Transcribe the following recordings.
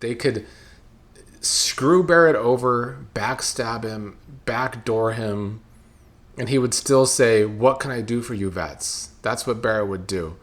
They could screw Barrett over, backstab him, backdoor him, and he would still say, "What can I do for you, vets?" That's what Barrett would do.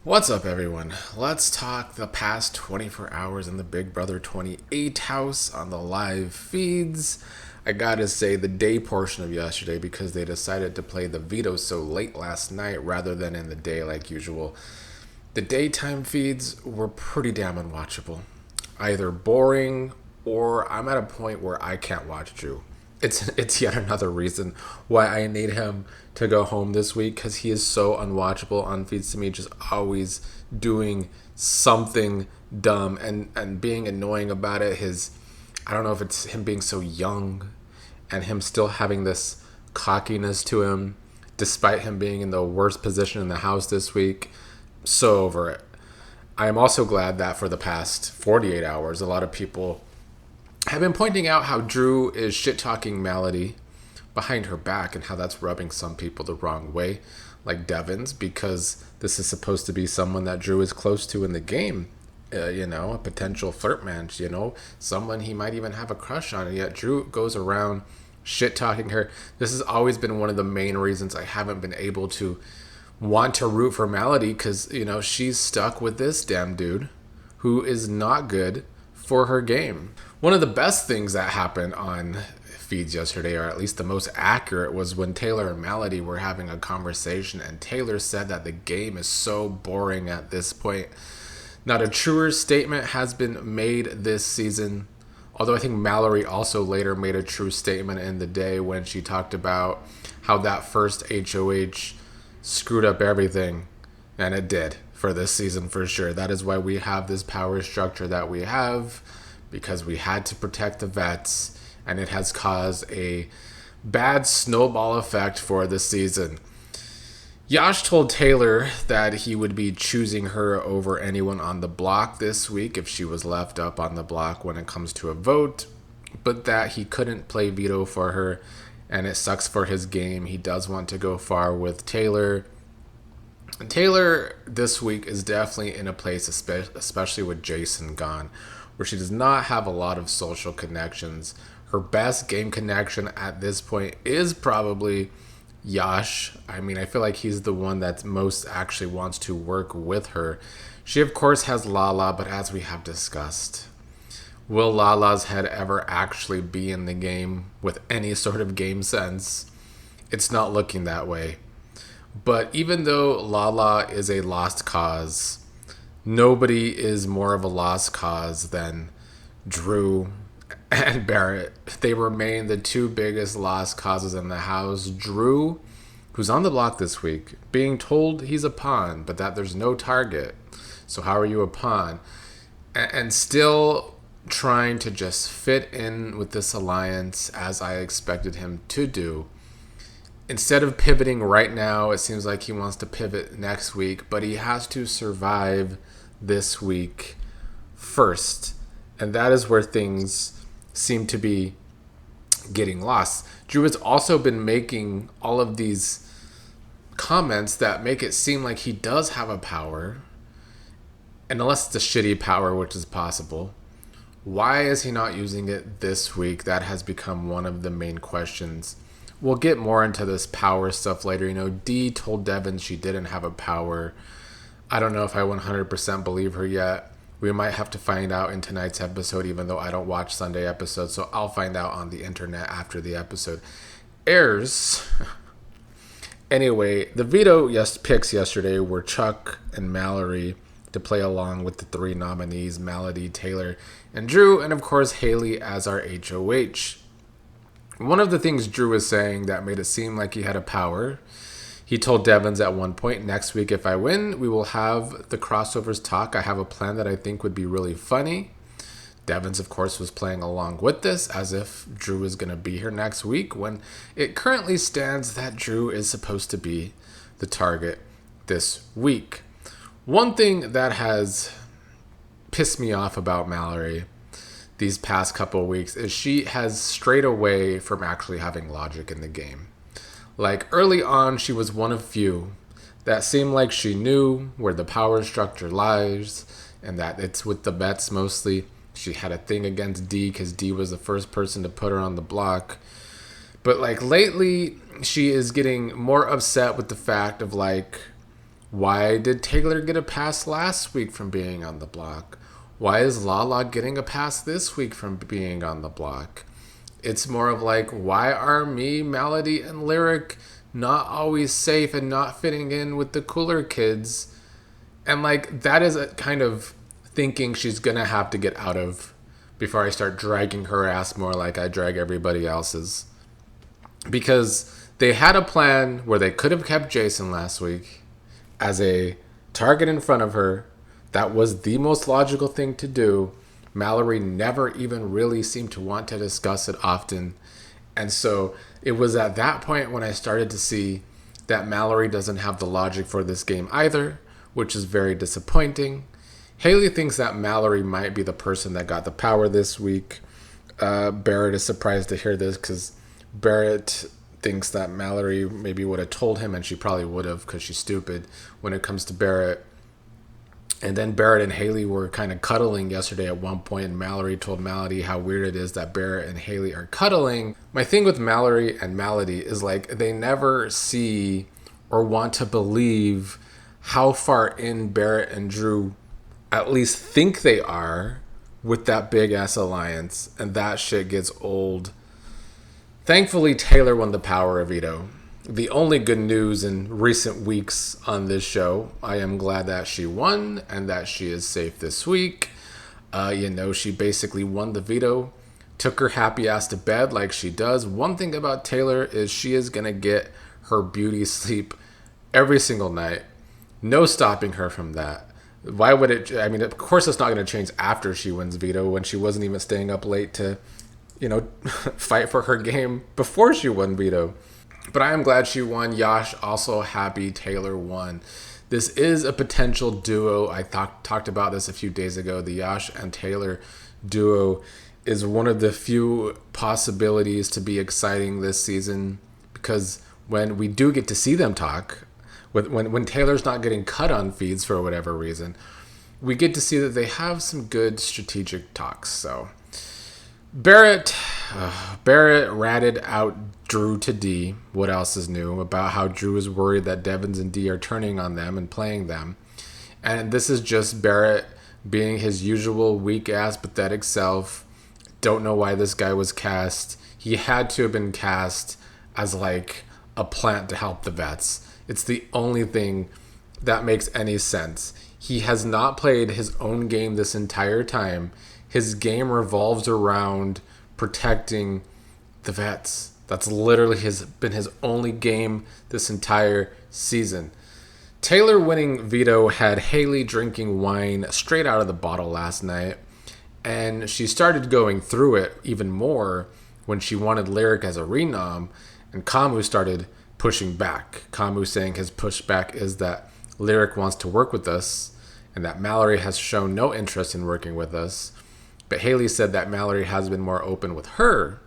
What's up, everyone? Let's talk the past 24 hours in the Big Brother 28 house on the live feeds. I gotta say, the day portion of yesterday, because they decided to play the veto so late last night rather than in the day like usual, the daytime feeds were pretty damn unwatchable. Either boring or I'm at a point where I can't watch Drew. It's yet another reason why I need him to go home this week, because he is so unwatchable on feeds to me, just always doing something dumb and being annoying about it. I don't know if it's him being so young and him still having this cockiness to him despite him being in the worst position in the house this week. So over it. I am also glad that for the past 48 hours, a lot of people have been pointing out how Drew is shit-talking Mallory behind her back and how that's rubbing some people the wrong way, like Devens, because this is supposed to be someone that Drew is close to in the game. A potential flirt man, someone he might even have a crush on, and yet Drew goes around shit-talking her. This has always been one of the main reasons I haven't been able to want to root for Mallory, because, she's stuck with this damn dude who is not good for her game. One of the best things that happened on feeds yesterday, or at least the most accurate, was when Taylor and Mallory were having a conversation, and Taylor said that the game is so boring at this point. Not a truer statement has been made this season, although I think Mallory also later made a true statement in the day when she talked about how that first HOH screwed up everything, and it did for this season for sure. That is why we have this power structure that we have, because we had to protect the vets, and it has caused a bad snowball effect for the season. Yash told Taylor that he would be choosing her over anyone on the block this week if she was left up on the block when it comes to a vote, but that he couldn't play veto for her, and it sucks for his game. He does want to go far with Taylor. And Taylor this week is definitely in a place, especially with Jason gone, where she does not have a lot of social connections. Her best game connection at this point is probably Yash. I feel like he's the one that most actually wants to work with her. She, of course, has Lala, but as we have discussed, will Lala's head ever actually be in the game with any sort of game sense? It's not looking that way. But even though Lala is a lost cause, nobody is more of a lost cause than Drew and Barrett. They remain the two biggest lost causes in the house. Drew, who's on the block this week, being told he's a pawn, but that there's no target. So how are you a pawn? And still trying to just fit in with this alliance as I expected him to do. Instead of pivoting right now, it seems like he wants to pivot next week, but he has to survive this week first. And that is where things seem to be getting lost. Drew has also been making all of these comments that make it seem like he does have a power. And unless it's a shitty power, which is possible, why is he not using it this week? That has become one of the main questions. We'll get more into this power stuff later. Dee told Devens she didn't have a power. I don't know if I 100% believe her yet. We might have to find out in tonight's episode, even though I don't watch Sunday episodes, so I'll find out on the internet after the episode airs. Anyway, the veto picks yesterday were Chuck and Mallory to play along with the three nominees, Mallory, Taylor, and Drew, and of course Haley as our HOH. One of the things Drew was saying that made it seem like he had a power, he told Devens at one point, next week if I win, we will have the crossovers talk. I have a plan that I think would be really funny. Devens, of course, was playing along with this as if Drew is going to be here next week, when it currently stands that Drew is supposed to be the target this week. One thing that has pissed me off about Mallory these past couple of weeks is she has strayed away from actually having logic in the game. Like early on, she was one of few that seemed like she knew where the power structure lies and that it's with the vets mostly. She had a thing against Dee because Dee was the first person to put her on the block. But like lately, she is getting more upset with the fact of like, why did Taylor get a pass last week from being on the block? Why is Lala getting a pass this week from being on the block? It's more of like, why are me, Melody, and Lyric not always safe and not fitting in with the cooler kids? And like, that is a kind of thinking she's gonna have to get out of before I start dragging her ass more like I drag everybody else's. Because they had a plan where they could have kept Jason last week as a target in front of her. That was the most logical thing to do. Mallory never even really seemed to want to discuss it often. And so it was at that point when I started to see that Mallory doesn't have the logic for this game either, which is very disappointing. Haley thinks that Mallory might be the person that got the power this week. Barrett is surprised to hear this because Barrett thinks that Mallory maybe would have told him, and she probably would have because she's stupid when it comes to Barrett. And then Barrett and Haley were kind of cuddling yesterday at one point, and Mallory told Melody how weird it is that Barrett and Haley are cuddling. My thing with Mallory and Melody is like they never see or want to believe how far in Barrett and Drew at least think they are with that big ass alliance, and that shit gets old. Thankfully, Taylor won the power of Veto. The only good news in recent weeks on this show. I am glad that she won and that she is safe this week. She basically won the veto, took her happy ass to bed like she does. One thing about Taylor is she is going to get her beauty sleep every single night. No stopping her from that. Why would it? I mean, of course it's not going to change after she wins veto when she wasn't even staying up late to, fight for her game before she won veto. But I am glad she won. Yash also happy Taylor won. This is a potential duo. I talked about this a few days ago. The Yash and Taylor duo is one of the few possibilities to be exciting this season, because when we do get to see them talk, when Taylor's not getting cut on feeds for whatever reason, we get to see that they have some good strategic talks. So Barrett ratted out Drew to Dee. What else is new? About how Drew is worried that Devens and Dee are turning on them and playing them. And this is just Barrett being his usual weak-ass, pathetic self. Don't know why this guy was cast. He had to have been cast as like a plant to help the vets. It's the only thing that makes any sense. He has not played his own game this entire time. His game revolves around protecting the vets. That's literally been his only game this entire season. Taylor winning veto had Haley drinking wine straight out of the bottle last night, and she started going through it even more when she wanted Lyric as a renom, and Kamu started pushing back. Kamu saying his pushback is that Lyric wants to work with us and that Mallory has shown no interest in working with us. But Haley said that Mallory has been more open with her.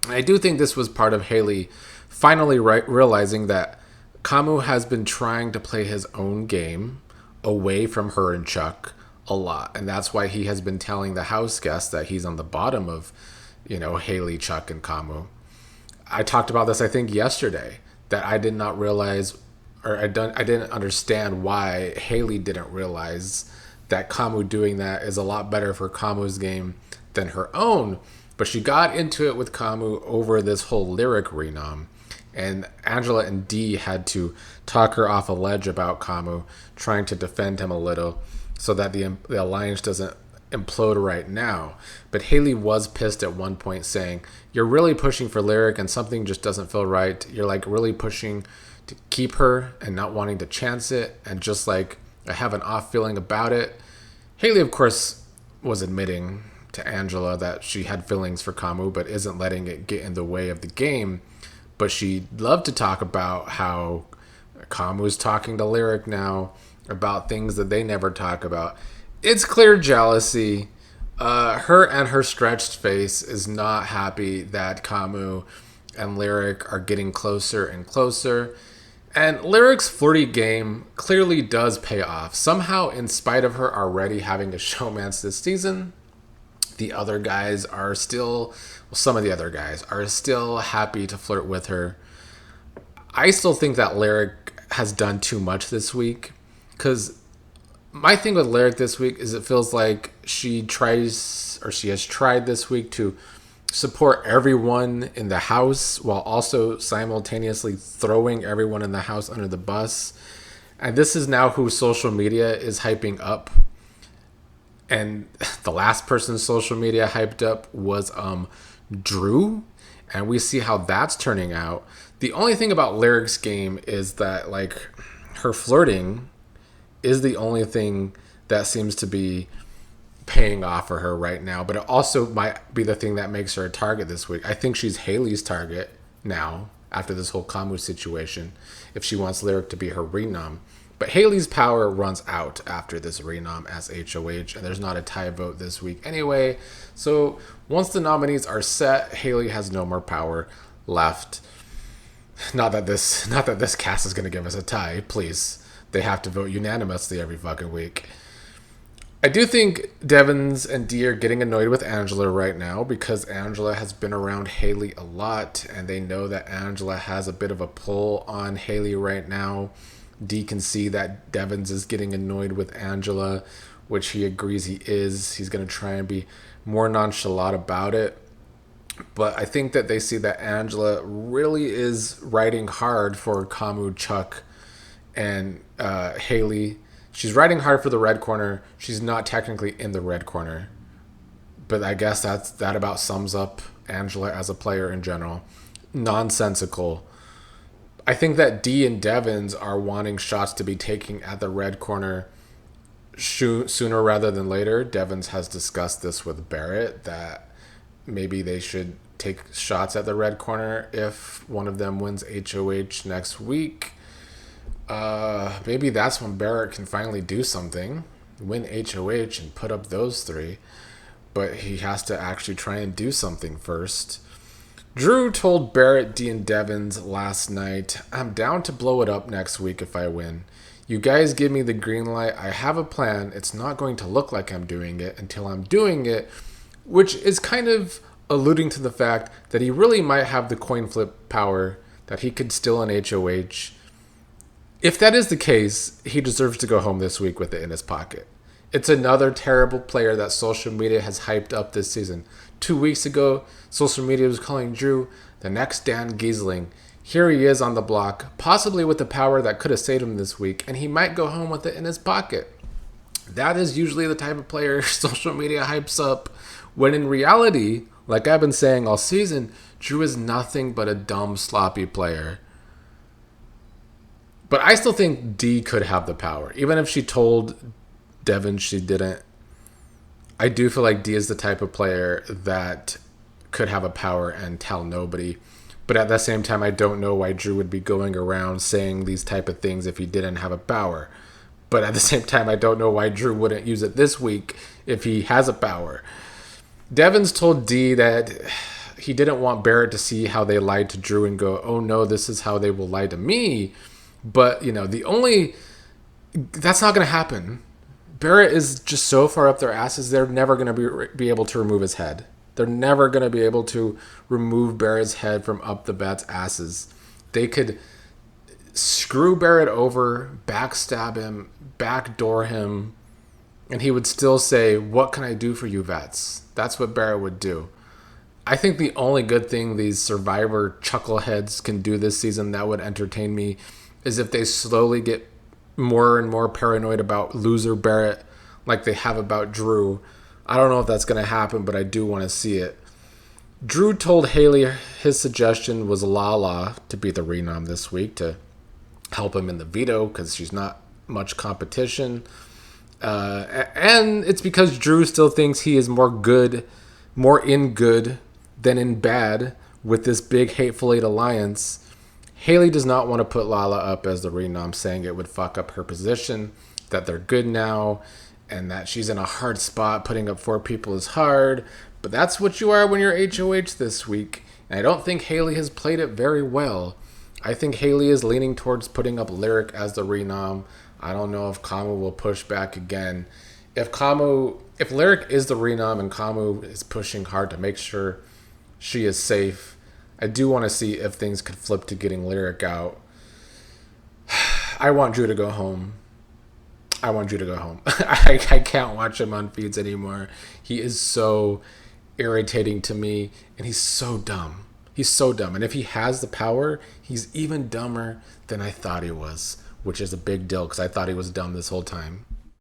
I do think this was part of Haley finally realizing that Kamu has been trying to play his own game away from her and Chuck a lot. And that's why he has been telling the house guests that he's on the bottom of, Haley, Chuck, and Kamu. I talked about this, I think, yesterday, that I did not realize, or I didn't understand why Haley didn't realize that Kamu doing that is a lot better for Kamu's game than her own. But she got into it with Kamu over this whole Lyric renom. And Angela and Dee had to talk her off a ledge about Kamu, trying to defend him a little so that the alliance doesn't implode right now. But Haley was pissed at one point, saying, you're really pushing for Lyric and something just doesn't feel right. You're like really pushing to keep her and not wanting to chance it, and just like I have an off feeling about it. Haley, of course, was admitting to Angela that she had feelings for Kamu, but isn't letting it get in the way of the game. But she loved to talk about how Kamu's talking to Lyric now about things that they never talk about. It's clear jealousy. Her and her stretched face is not happy that Kamu and Lyric are getting closer and closer. And Lyric's flirty game clearly does pay off. Somehow, in spite of her already having a showmance this season, the other guys are still, well, some of the other guys are still happy to flirt with her. I still think that Lyric has done too much this week, because my thing with Lyric this week is it feels like she has tried this week to support everyone in the house while also simultaneously throwing everyone in the house under the bus. And this is now who social media is hyping up. And the last person social media hyped up was Drew. And we see how that's turning out. The only thing about Lyric's game is that, like, her flirting is the only thing that seems to be paying off for her right now, but it also might be the thing that makes her a target this week. I think she's Haley's target now after this whole Kamu situation, if she wants Lyric to be her renom. But Haley's power runs out after this renom as HOH, and there's not a tie vote this week anyway. So once the nominees are set, Haley has no more power left. Not that this cast is going to give us a tie, please. They have to vote unanimously every fucking week. I do think Devens and Dee are getting annoyed with Angela right now because Angela has been around Haley a lot, and they know that Angela has a bit of a pull on Haley right now. Dee can see that Devens is getting annoyed with Angela, which he agrees he is. He's going to try and be more nonchalant about it. But I think that they see that Angela really is riding hard for Kamu, Chuck, and Haley. She's riding hard for the red corner. She's not technically in the red corner. But I guess that about sums up Angela as a player in general. Nonsensical. I think that Dee and Devens are wanting shots to be taken at the red corner sooner rather than later. Devens has discussed this with Barrett, that maybe they should take shots at the red corner if one of them wins HOH next week. Maybe that's when Barrett can finally do something, win HOH and put up those three. But he has to actually try and do something first. Drew told Barrett, Dee, and Devens last night, "I'm down to blow it up next week if I win. You guys give me the green light. I have a plan. It's not going to look like I'm doing it until I'm doing it," which is kind of alluding to the fact that he really might have the coin flip power, that he could steal an HOH. If that is the case, he deserves to go home this week with it in his pocket. It's another terrible player that social media has hyped up this season. 2 weeks ago, social media was calling Drew the next Dan Giesling. Here he is on the block, possibly with the power that could have saved him this week, and he might go home with it in his pocket. That is usually the type of player social media hypes up, when in reality, like I've been saying all season, Drew is nothing but a dumb, sloppy player. But I still think Dee could have the power. Even if she told Devin she didn't, I do feel like Dee is the type of player that could have a power and tell nobody. But at the same time, I don't know why Drew would be going around saying these type of things if he didn't have a power. But at the same time, I don't know why Drew wouldn't use it this week if he has a power. Devens told Dee that he didn't want Barrett to see how they lied to Drew and go, "Oh no, this is how they will lie to me." But, that's not going to happen. Barrett is just so far up their asses, they're never going to be able to remove his head. They're never going to be able to remove Barrett's head from up the bet's asses. They could screw Barrett over, backstab him, backdoor him, and he would still say, "What can I do for you, vets?" That's what Barrett would do. I think the only good thing these Survivor chuckleheads can do this season that would entertain me is if they slowly get more and more paranoid about loser Barrett like they have about Drew. I don't know if that's going to happen, but I do want to see it. Drew told Haley his suggestion was Lala to be the renom this week to help him in the veto because she's not much competition. And it's because Drew still thinks he is more in good than in bad with this big Hateful Eight alliance. Haley does not want to put Lala up as the renom, saying it would fuck up her position, that they're good now, and that she's in a hard spot. Putting up 4 people is hard, but that's what you are when you're HOH this week. And I don't think Haley has played it very well. I think Haley is leaning towards putting up Lyric as the renom. I don't know if Kamu will push back again. If Lyric is the renom and Kamu is pushing hard to make sure she is safe, I do want to see if things could flip to getting Lyric out. I want Drew to go home. I want Drew to go home. I can't watch him on feeds anymore. He is so irritating to me, and he's so dumb. He's so dumb. And if he has the power, he's even dumber than I thought he was, which is a big deal because I thought he was dumb this whole time.